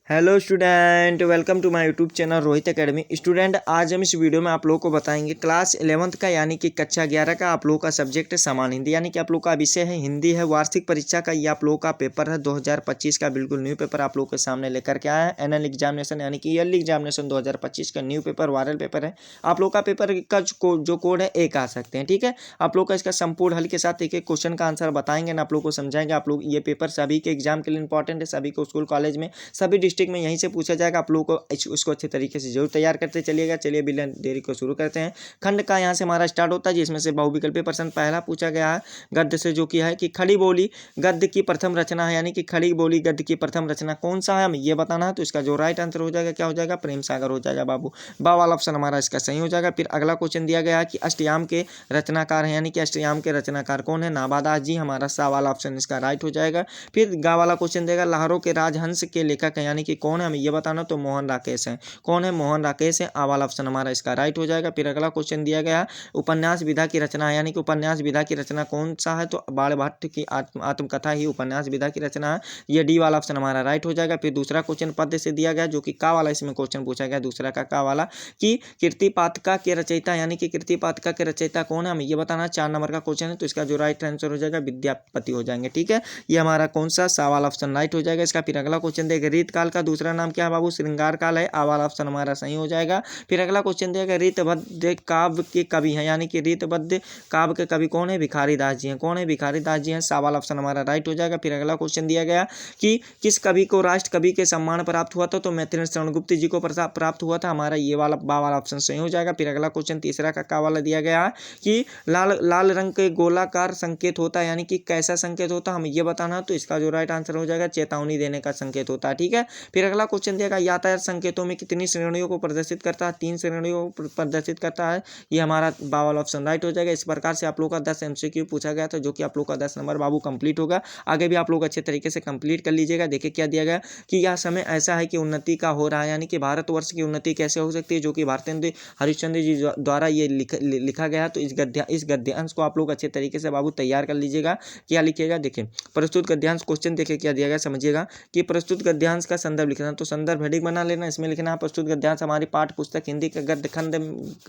Hello student, welcome to my YouTube channel Rohit Academy. Student, आज हम इस वीडियो में आप लोगों को बताएंगे क्लास 11th का यानी कि कक्षा 11 का आप लोगों का सब्जेक्ट है सामान्य हिंदी, यानी कि आप लोगों का विषय है हिंदी है। वार्षिक परीक्षा का ये आप लोगों का पेपर है 2025 का, बिल्कुल न्यू पेपर आप लोगों के सामने लेकर के आया है। एनुअल एग्जामिनेशन यानी कि ईयरली एग्जामिनेशन 2025 का न्यू पेपर, वायरल पेपर है। आप लोग का पेपर का जो कोड है एक आ सकते हैं, ठीक है। आप लोग का इसका संपूर्ण हल के साथ एक एक क्वेश्चन का आंसर बताएंगे ना, आप लोग को समझाएंगे। आप लोग ये पेपर सभी के एग्जाम के लिए इंपॉर्टेंट है, सभी को स्कूल कॉलेज में सभी डिस्ट्रिक्ट में यहीं से पूछा जाएगा। आप लोगों को उसको अच्छे तरीके से जरूर तैयार करते चलिएगा। चलिए बिना देरी को शुरू करते हैं। खंड का यहाँ से हमारा स्टार्ट होता है, जिसमें से बहुविकल्पीय प्रश्न पहला पूछा गया है गद्य से, जो कि है कि खड़ी बोली गद्य की प्रथम रचना है, यानी कि खड़ी बोली गद्य की प्रथम रचना कौन सा है, हमें ये बताना है। तो इसका जो राइट आंसर हो जाएगा क्या हो जाएगा, प्रेम सागर हो जाएगा बाबू। बा वाला ऑप्शन हमारा इसका सही हो जाएगा। फिर अगला क्वेश्चन दिया गया है कि अष्टयाम के रचनाकार है, यानी कि अष्टयाम के रचनाकार कौन है, नाबादास जी। हमारा सा वाला ऑप्शन इसका राइट हो जाएगा। फिर गा वाला क्वेश्चन देगा लहरों के राजहंस के लेखक है, यानी कि कौन है, हमें ये बताना। तो मोहन राकेश है। कौन है, मोहन राकेश है। आ वाला ऑप्शन हमारा इसका राइट हो जाएगा। फिर अगला क्वेश्चन दिया गया उपन्यास विधा की रचना है, यानी कि उपन्यास विधा की रचना कौन सा है। तो बाण भट्ट की आत्मकथा ही उपन्यास विधा की रचना है। ये डी वाला ऑप्शन हमारा राइट हो जाएगा। फिर दूसरा क्वेश्चन पद्य से दिया गया, जो कि का वाला इसमें क्वेश्चन पूछा गया, दूसरा का वाला कि कीर्तिपातिका के रचयिता, यानी कि कीर्तिपातिका के रचयिता कौन है, हमें ये बताना। 4 नंबर का क्वेश्चन है, तो इसका जो राइट आंसर हो जाएगा विद्यापति हो जाएंगे, ठीक है। ये हमारा कौन सा सा वाला ऑप्शन राइट हो जाएगा इसका। फिर अगला क्वेश्चन देगा रीत काल का दूसरा नाम क्या है बाबू, श्रृंगार काल है। आ वाला ऑप्शन हमारा सही हो जाएगा। फिर अगला क्वेश्चन देगा रीतबद्ध काव्य के कवि हैं, यानी कि रीतबद्ध काव्य के कवि कौन है, भिखारी दास जी हैं। कौन है, भिखारी दास जी हैं। सा वाला ऑप्शन हमारा राइट हो जाएगा। फिर अगला क्वेश्चन दिया गया कि किस कवि को राष्ट्र कवि के सम्मान प्राप्त हुआ था। तो मैथिली शरण गुप्त जी को प्राप्त हुआ था। हमारा ये वाला बा वाला ऑप्शन सही हो जाएगा। फिर अगला क्वेश्चन तीसरा का वाला दिया गया है कि लाल लाल रंग के गोलाकार संकेत होता है, यानी कि कैसा संकेत होता है, हमें ये बताना। तो इसका जो राइट आंसर हो जाएगा चेतावनी देने का संकेत होता है, ठीक है। फिर अगला क्वेश्चन दिया गया यातायात संकेतों में कितनी श्रेणियों को प्रदर्शित करता है, 3 श्रेणियों को प्रदर्शित करता है। ये हमारा बावल ऑप्शन राइट हो जाएगा। इस प्रकार से आप लोग का 10 MCQ पूछा गया था, जो कि आप लोग का 10 नंबर बाबू कंप्लीट होगा। आगे भी आप लोग अच्छे तरीके से कंप्लीट कर लीजिएगा। देखिए क्या दिया गया कि यह समय ऐसा है कि उन्नति का हो रहा है, यानी कि भारतवर्ष की उन्नति कैसे हो सकती है, जो कि भारतेंद्र हरिश्चंद्र जी द्वारा ये लिखा गया है। तो इस गद्यांश को आप लोग अच्छे तरीके से बाबू तैयार कर लीजिएगा। क्या लिखिएगा, देखिए प्रस्तुत गद्यांश क्वेश्चन देखिए क्या दिया गया, समझिएगा कि प्रस्तुत गद्यांश का संदर्भ लिखना। तो संदर्भ हेडिंग बना लेना, इसमें लिखना है प्रस्तुत गद्यांश हमारी पाठ्य पुस्तक हिंदी के गद्य खंड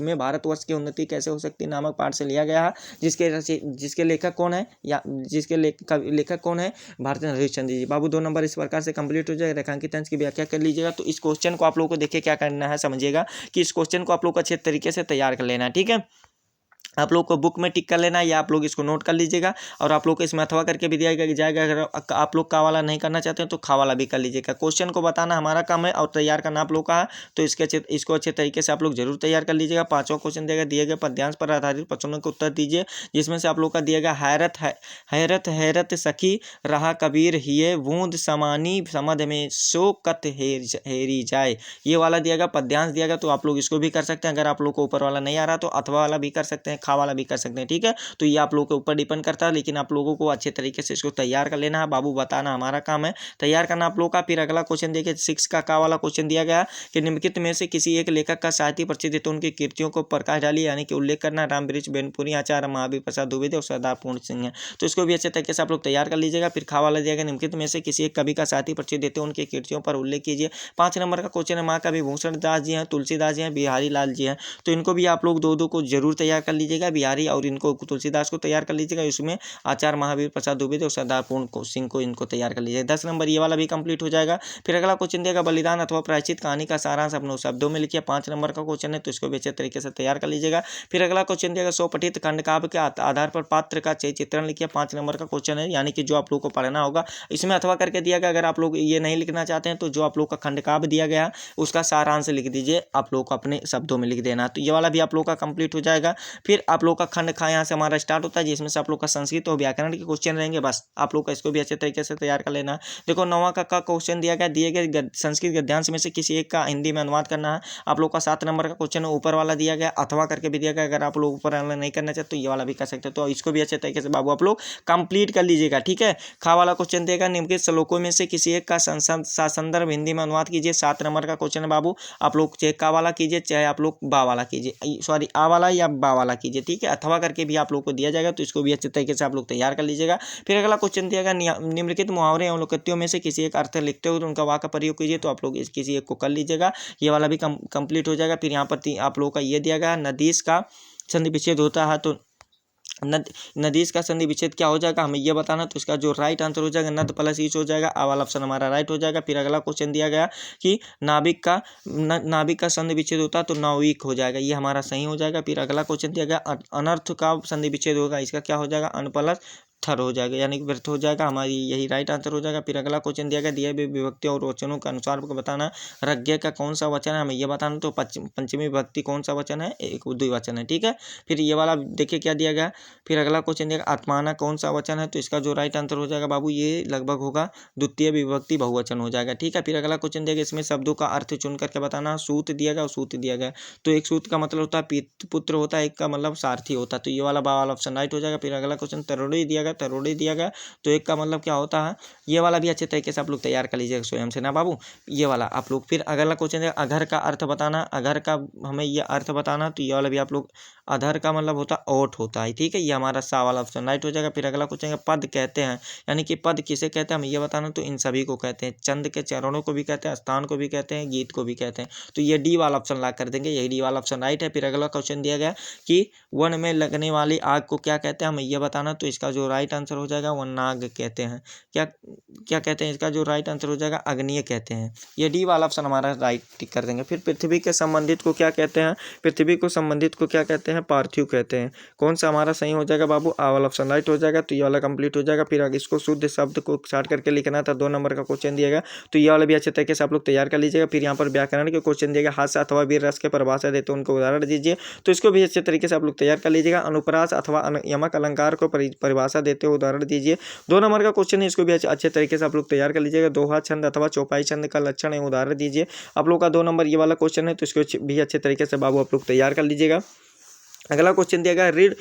में भारतवर्ष की उन्नति कैसे हो सकती है नामक पाठ से लिया गया है। जिसके लेखक कौन है, या जिसके लेखक कौन है, भारतेंद्र हरिश्चंद्र जी। बाबू 2 नंबर इस प्रकार से कंप्लीट हो जाएगा। रेखांकित अंश की व्याख्या कर लीजिएगा। तो इस क्वेश्चन को आप लोगों को देखिए क्या करना है, समझिएगा कि इस क्वेश्चन को आप लोग को अच्छे तरीके से तैयार कर लेना है, ठीक है। आप लोग को बुक में टिक कर लेना है, या आप लोग इसको नोट कर लीजिएगा। और आप लोग को इसमें अथवा करके भी दिया जाएगा। अगर आप लोग का वाला नहीं करना चाहते हैं तो खा वाला भी कर लीजिएगा। क्वेश्चन को बताना हमारा काम है और तैयार करना आप लोग का है। तो इसको अच्छे तरीके से आप लोग जरूर तैयार कर लीजिएगा। 5वां क्वेश्चन देगा दिए गए पद्यांश पर आधारित प्रश्नों के उत्तर दीजिए, जिसमें से आप लोग का दिया गया हैरत हैरत सखी रहा कबीर हिये बूंद समानी समझ में सो कत हेरी जाए। ये वाला दिया गया पद्यांश दिया गया। तो आप लोग इसको भी कर सकते हैं। अगर आप लोग को ऊपर वाला नहीं आ रहा तो अथवा वाला भी कर सकते हैं, खा वाला भी कर सकते हैं, ठीक है। तो ये आप लोगों के ऊपर डिपेंड करता है, लेकिन आप लोगों को अच्छे तरीके से इसको तैयार कर लेना है बाबू। बताना हमारा काम है, तैयार करना आप लोग का। फिर अगला क्वेश्चन देखिए 6 का वाला क्वेश्चन दिया गया कि निम्नलिखित में से किसी एक लेखक का साहित्य प्रसिद्ध है, तो उनकी कृतियों को प्रकाश डालिए, यानी कि उल्लेख करना। रामवृक्ष बेनपुरी, आचार्य महावीर प्रसाद द्विवेदी और सरदार पूर्ण सिंह है। तो इसको भी अच्छे तरीके से आप लोग तैयार कर लीजिएगा। फिर खा वाला दिया गया निम्नलिखित में से किसी एक कवि का साहित्य प्रसिद्ध है, तो उनकी कृतियों पर उल्लेख कीजिए। 5 नंबर का क्वेश्चन है महाकवि भूषण दास जी हैं, तुलसीदास जी हैं, बिहारी लाल जी हैं। तो इनको भी आप लोग दो को जरूर तैयार कर लीजिएगा, बिहारी और इनको तुलसीदास को तैयार कर लीजिएगा। इसमें आचार्य महावीर प्रसाद द्विवेदी और सरदार पूर्ण सिंह को इनको तैयार कर लीजिएगा। 10 नंबर ये वाला भी कंप्लीट हो जाएगा। फिर अगला क्वेश्चन देगा बलिदान अथवा प्रायश्चित कहानी का सारांश अपने शब्दों में लिखिए। 5 नंबर का क्वेश्चन है, तो इसको भी अच्छे तरीके से तैयार कर लीजिएगा। फिर अगला क्वेश्चन देगा स्वपठित खंड काव्य के आधार पर पात्र का चित्रण लिखिए। 5 नंबर का क्वेश्चन है, यानी कि जो आप लोग को पढ़ना होगा। इसमें अथवा करके दिया गया, अगर आप लोग ये नहीं लिखना चाहते हैं तो जो आप लोग का खंड काव्य दिया गया उसका सारांश लिख दीजिए, आप लोग को अपने शब्दों में लिख देना। तो ये वाला भी आप लोग का कंप्लीट हो जाएगा। फिर आप लोग का खंड खा यहाँ से हमारा स्टार्ट होता है, जिसमें से आप लोग का संस्कृत और व्याकरण के क्वेश्चन रहेंगे। बस आप लोग का इसको भी अच्छे तरीके से तैयार कर लेना है। देखो 9वां का क्वेश्चन दिया गया, दिए गए संस्कृत गद्यांश में से किसी एक का हिंदी में अनुवाद करना है। आप लोग का 7 नंबर का क्वेश्चन ऊपर वाला दिया गया, अथवा करके भी दिया गया। अगर आप लोग ऊपर वाला नहीं करना चाहते तो ये वाला भी कर सकते हो। तो इसको भी अच्छे तरीके से बाबू आप लोग कंप्लीट कर लीजिएगा, ठीक है। खा वाला क्वेश्चन देगा निम्नलिखित श्लोकों में से किसी एक का संदर्भ हिंदी में अनुवाद कीजिए। 7 नंबर का क्वेश्चन है बाबू, आप लोग चाहे का वाला कीजिए चाहे आप लोग बा वाला कीजिए, सॉरी आ वाला या बा वाला कीजिए, ठीक है। अथवा करके भी आप लोग को दिया जाएगा, तो इसको भी अच्छे तरीके से आप लोग तैयार कर लीजिएगा। फिर अगला क्वेश्चन दिया गया, निम्नलिखित मुहावरे एवं लोकोक्तियों में से किसी एक अर्थ लिखते हो तो उनका वाक्य प्रयोग कीजिए, तो आप लोग किसी एक को कर लीजिएगा। ये वाला भी कंप्लीट हो जाएगा। फिर यहाँ पर आप लोगों का ये दिया गया, नदीस का संधि विच्छेद होता है, तो नदीस का संधि विच्छेद क्या हो जाएगा हमें ये बताना, तो इसका जो राइट आंसर हो जाएगा नद प्लस ईच हो जाएगा। आ वाला ऑप्शन हमारा राइट हो जाएगा। फिर अगला क्वेश्चन दिया गया कि नाभिक का संधि विच्छेद होता है, तो नौविक हो जाएगा, ये हमारा सही हो जाएगा। फिर अगला क्वेश्चन दिया गया, अनर्थ का संधि विच्छेद होगा, इसका क्या हो जाएगा, अन प्लस थर हो जाएगा, यानी कि व्यर्थ हो जाएगा, हमारी यही राइट आंसर हो जाएगा। फिर अगला क्वेश्चन दिया गया, दिए हुए विभक्तियों और वचनों के अनुसार बताना रज्ञ का कौन सा वचन है, हमें यह बताना, तो पंचमी विभक्ति कौन सा वचन है, एक द्विवचन है, ठीक है। फिर ये वाला देखिए क्या दिया गया। फिर अगला क्वेश्चन दिया गया, आत्माना कौन सा वचन है, तो इसका जो राइट आंसर हो जाएगा बाबू ये लगभग होगा द्वितीय विभक्ति बहुवचन हो जाएगा, ठीक है। फिर अगला क्वेश्चन दिया गया, इसमें शब्दों का अर्थ चुन करके बताना। सूत दिया गया और सूत दिया गया, तो एक सूत का मतलब होता है पुत्र होता है, एक का मतलब सारथी होता है, तो ये वाला ऑप्शन राइट हो जाएगा। फिर अगला क्वेश्चन तरोड़ी दिया गया, तरोड़ी दिया गया, तो एक का मतलब क्या होता है, ये वाला भी अच्छे तरीके से आप लोग तैयार कर लीजिएगा स्वयं से ना बाबू, ये वाला आप लोग। फिर अगला क्वेश्चन है अघर का अर्थ बताना, अघर का हमें ये अर्थ बताना, तो ये वाला भी आप लोग, अधर का मतलब होता है ओट होता है, ठीक है, ये हमारा सा वाला ऑप्शन राइट हो जाएगा। फिर अगला क्वेश्चन है पद कहते हैं, यानी कि पद किसे कहते हैं हमें ये बताना, तो इन सभी को कहते हैं, चंद के चरणों को भी कहते हैं, स्थान को भी कहते हैं, गीत को भी कहते हैं, तो ये डी वाला ऑप्शन ला कर देंगे, यही डी वाला ऑप्शन राइट है। फिर अगला क्वेश्चन दिया गया कि वन में लगने वाली आग को क्या कहते हैं, हमें ये बताना, तो इसका जो राइट आंसर हो जाएगा वनाग कहते हैं, क्या कहते हैं, इसका जो राइट आंसर हो जाएगा अग्निय कहते हैं, ये डी वाला ऑप्शन हमारा राइट टिक कर देंगे। फिर पृथ्वी के संबंधित को क्या कहते हैं, पृथ्वी को संबंधित को क्या कहते हैं, पार्थिव कहते हैं, कौन सा हमारा सही हो जाएगा बाबू, आ वाला ऑप्शन राइट हो जाएगा, तो ये वाला कंप्लीट हो जाएगा। फिर इसको शुद्ध शब्द को स्टार्ट करके लिखना था, 2 नंबर का क्वेश्चन दिएगा, तो ये वाला भी अच्छे तरीके से आप लोग तैयार कर लीजिएगा। फिर यहाँ पर व्याकरण के क्वेश्चन दिएगा, हास्य अथवा वीर रस के परिभाषा देते उनको उदाहरण दीजिए, तो इसको भी अच्छे तरीके से आप लोग तैयार कर लीजिएगा। अनुप्रास अथवा यमक अलंकार को परिभाषा देते हुए उदाहरण दीजिए, 2 नंबर का क्वेश्चन है, इसको भी अच्छे तरीके से आप लोग तैयार कर लीजिएगा। दोहा छंद अथवा चौपाई छंद का लक्षण है उदाहरण दीजिए, आप लोग का 2 नंबर ये वाला क्वेश्चन है, तो इसको भी अच्छे तरीके से बाबू आप लोग तैयार कर लीजिएगा। अगला क्वेश्चन दिया गया ऋण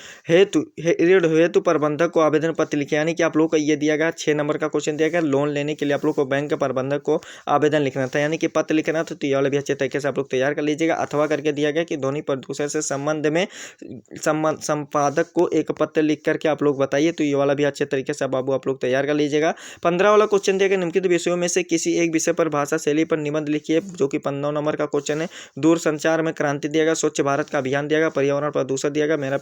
हेतु प्रबंधक को आवेदन पत्र लिखे, यानी कि आप लोग को ये दिया गया 6 नंबर का क्वेश्चन दिया गया, लोन लेने के लिए आप लोग को बैंक के प्रबंधक को आवेदन लिखना था, यानी कि पत्र लिखना था, तो ये वाला भी अच्छे तरीके से आप लोग तैयार कर लीजिएगा। अथवा करके दिया गया कि ध्वनि प्रदूषण से संबंध में संपादक को एक पत्र लिख करके आप लोग बताइए, तो ये वाला भी अच्छे तरीके से बाबू आप लोग तैयार कर लीजिएगा। 15 वाला क्वेश्चन दिया गया, निम्नलिखित विषयों में से किसी एक विषय पर भाषा शैली पर निबंध लिखिए, जो कि 15 नंबर का क्वेश्चन है। दूर संचार में क्रांति दिया गया, स्वच्छ भारत का अभियान दिया गया, पर्यावरण प्रदूषण दिया गया, मेरा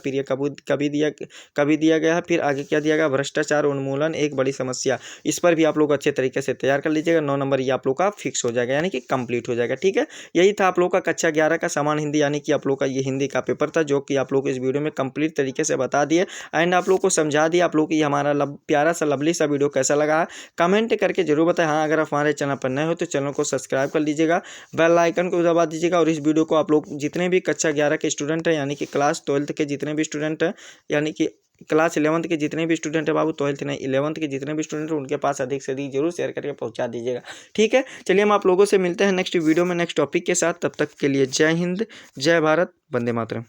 कभी दिया गया है। फिर आगे क्या दिया गया, भ्रष्टाचार उन्मूलन एक बड़ी समस्या, इस पर भी आप लोग अच्छे तरीके से तैयार कर लीजिएगा। 9 नंबर ये आप लोग का फिक्स हो जाएगा, यानी कि कंप्लीट हो जाएगा, ठीक है। यही था आप लोग का कक्षा 11 का सामान्य हिंदी, यानी कि आप लोग का ये हिंदी का पेपर था, जो कि आप लोग को इस वीडियो में कंप्लीट तरीके से बता दिए एंड आप लोग को समझा दिया। आप लोग को ये हमारा प्यारा सा लवली सा वीडियो कैसा लगा कमेंट करके जरूर बताएं। हाँ, अगर आप हमारे चैनल पर नए हो तो चैनल को सब्सक्राइब कर लीजिएगा, बेल आइकन को दबा दीजिएगा, और इस वीडियो को आप लोग जितने भी कक्षा 11 के स्टूडेंट हैं, यानी कि क्लास 12 के जितने भी स्टूडेंट हैं, यानी कि क्लास 11 के जितने भी स्टूडेंट है बाबू, 12th नहीं 11th के जितने भी स्टूडेंट हैं उनके पास अधिक से अधिक जरूर शेयर करके पहुंचा दीजिएगा, ठीक है। चलिए हम आप लोगों से मिलते हैं नेक्स्ट वीडियो में नेक्स्ट टॉपिक के साथ, तब तक के लिए जय हिंद, जय भारत, वंदे मातरम।